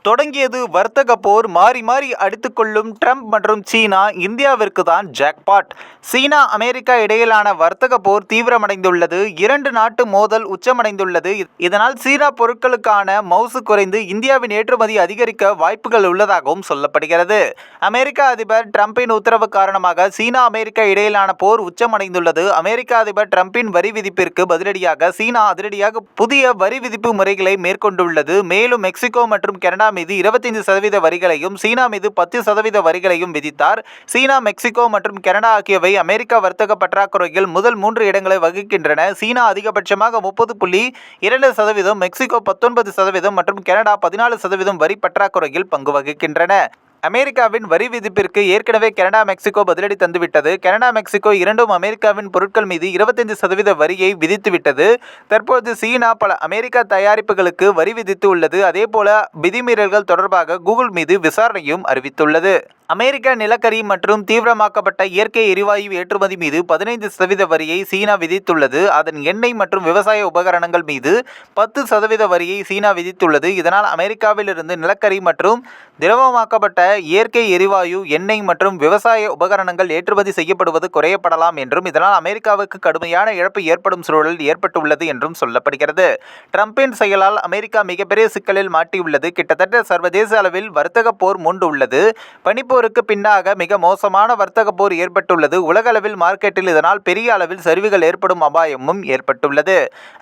தொடங்கியது வர்த்தக போர். மாறி மாறி அடித்துக்கொள்ளும் ட்ரம்ப் மற்றும் சீனா. இந்தியாவிற்கு தான் ஜாக்பாட். சீனா அமெரிக்கா இடையிலான வர்த்தக போர் தீவிரமடைந்துள்ளது. இரண்டு நாட்டு மோதல் உச்சமடைந்துள்ளது. இதனால் சீனா பொருட்களுக்கான மவுசு குறைந்து இந்தியாவின் ஏற்றுமதி அதிகரிக்க வாய்ப்புகள் உள்ளதாகவும் சொல்லப்படுகிறது. அமெரிக்க அதிபர் டிரம்பின் உத்தரவு காரணமாக சீனா அமெரிக்கா இடையிலான போர் உச்சமடைந்துள்ளது. அமெரிக்க அதிபர் டிரம்பின் வரி விதிப்பிற்கு பதிலடியாக சீனா அதிரடியாக புதிய வரி விதிப்பு முறைகளை மேற்கொண்டுள்ளது. மேலும் மெக்சிகோ மற்றும் கனடா மீது 25% வரிகளையும் சீனா மீது 10% வரிகளையும் விதித்தார். சீனா, மெக்சிகோ மற்றும் கனடா ஆகியவை அமெரிக்கா வர்த்தக பற்றாக்குறையில் முதல் 3 இடங்களை வகிக்கின்றன. சீனா அதிகபட்சமாக 30.2%, மெக்சிகோ 19% மற்றும் கனடா 14% வரி பற்றாக்குறையில் பங்கு வகிக்கின்றன. அமெரிக்காவின் வரி விதிப்பிற்கு ஏற்கனவே கனடா, மெக்சிகோ பதிலடி தந்துவிட்டது. கனடா, மெக்சிகோ இரண்டும் அமெரிக்காவின் பொருட்கள் மீது 25% வரியை விதித்துவிட்டது. தற்போது சீனா பல அமெரிக்க தயாரிப்புகளுக்கு வரி விதித்து உள்ளது. அதேபோல விதிமீறல்கள் தொடர்பாக கூகுள் மீது விசாரணையும் அறிவித்துள்ளது. அமெரிக்க நிலக்கரி மற்றும் தீவிரமாக்கப்பட்ட இயற்கை எரிவாயு ஏற்றுமதி மீது 15% வரியை சீனா விதித்துள்ளது. அதன் எண்ணெய் மற்றும் விவசாய உபகரணங்கள் மீது 10% வரியை சீனா விதித்துள்ளது. இதனால் அமெரிக்காவிலிருந்து நிலக்கரி மற்றும் திரவமாக்கப்பட்ட இயற்கை எரிவாயு, எண்ணெய் மற்றும் விவசாய உபகரணங்கள் ஏற்றுமதி செய்யப்படுவது குறையப்படலாம் என்றும் இதனால் அமெரிக்காவுக்கு கடுமையான இழப்பு ஏற்படும் சூழல் ஏற்பட்டுள்ளது என்றும் சொல்லப்படுகிறது. டிரம்பின் செயலால் அமெரிக்கா மிகப்பெரிய சிக்கலில் மாட்டியுள்ளது. கிட்டத்தட்ட சர்வதேச அளவில் வர்த்தக போர் மூண்டுள்ளது. பனிப்போருக்கு பின்னாக மிக மோசமான வர்த்தக போர் ஏற்பட்டுள்ளது. உலக அளவில் மார்க்கெட்டில் இதனால் பெரிய அளவில் சரிவுகள் ஏற்படும் அபாயமும் ஏற்பட்டுள்ளது.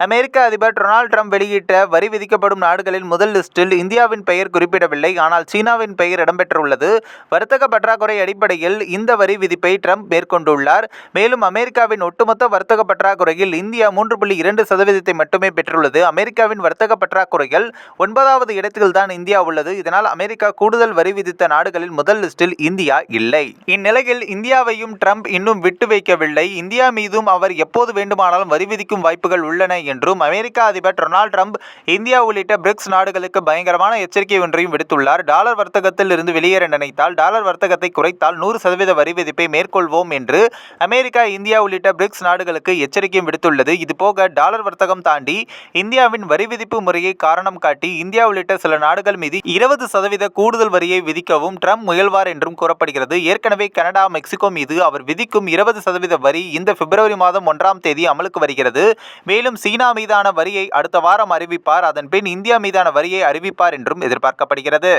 அமெரிக்க அதிபர் டொனால்ட் ட்ரம்ப் வெளியிட்ட வரி விதிக்கப்படும் நாடுகளின் முதல் லிஸ்டில் இந்தியாவின் பெயர் குறிப்பிடவில்லை. ஆனால் சீனாவின் பெயர் இடம்பெற்றுள்ளது. வர்த்தக பற்றாக்குறை அடிப்படையில் இந்த வரி விதிப்பை ட்ரம்ப் மேற்கொண்டுள்ளார். மேலும் அமெரிக்காவின் ஒட்டுமொத்த வர்த்தக பற்றாக்குறையில் இந்தியா 3.2% மட்டுமே பெற்றுள்ளது. அமெரிக்காவின் வர்த்தக பற்றாக்குறைகள் 9வது இடத்தில்தான் இந்தியா உள்ளது. இதனால் அமெரிக்கா கூடுதல் வரி விதித்த நாடுகளில் முதல் லிஸ்டில் இந்தியா இல்லை. இந்நிலையில் இந்தியாவையும் ட்ரம்ப் இன்னும் விட்டு வைக்கவில்லை. இந்தியா மீதும் அவர் எப்போது வேண்டுமானாலும் வரி விதிக்கும் வாய்ப்புகள் உள்ளன என்றும் அமெரிக்க அதிபர் டொனால்ட் ட்ரம்ப் இந்தியா உள்ளிட்ட பிரிக்ஸ் நாடுகளுக்கு பயங்கரமான எச்சரிக்கை ஒன்றையும் விடுத்துள்ளார். டாலர் வர்த்தகத்தில் இருந்து வெளியேற நினைத்தால், டாலர் வர்த்தகத்தை குறைத்தால் 100% வரி விதிப்பை மேற்கொள்வோம் என்று அமெரிக்கா, இந்தியா உள்ளிட்ட பிரிக்ஸ் நாடுகளுக்கு எச்சரிக்கையும் விடுத்துள்ளது. இதுபோக டாலர் வர்த்தகம் தாண்டி இந்தியாவின் வரி விதிப்பு முறையை காரணம் காட்டி இந்தியா உள்ளிட்ட சில நாடுகள் மீது 20% கூடுதல் வரியை விதிக்கவும் ட்ரம்ப் முயல்வார் என்றும் கூறப்படுகிறது. ஏற்கனவே கனடா, மெக்சிகோ மீது அவர் விதிக்கும் 20% வரி இந்த பிப்ரவரி மாதம் 1ஆம் தேதி அமலுக்கு வருகிறது. மேலும் சீனா மீதான வரியை அடுத்த வாரம் அறிவிப்பார். அதன்பின் இந்தியா மீதான வரியை அறிவிப்பார் என்றும் எதிர்பார்க்கப்படுகிறது.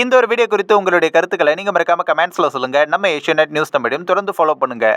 இந்த ஒரு வீடியோ குறித்து உங்களுடைய கருத்துக்களை நீங்க மறக்காம கமெண்ட்ஸ்ல சொல்லுங்க. நம்ம ஏஷியநெட் நியூஸ் தமிழையும் தொடர்ந்து ஃபாலோ பண்ணுங்க.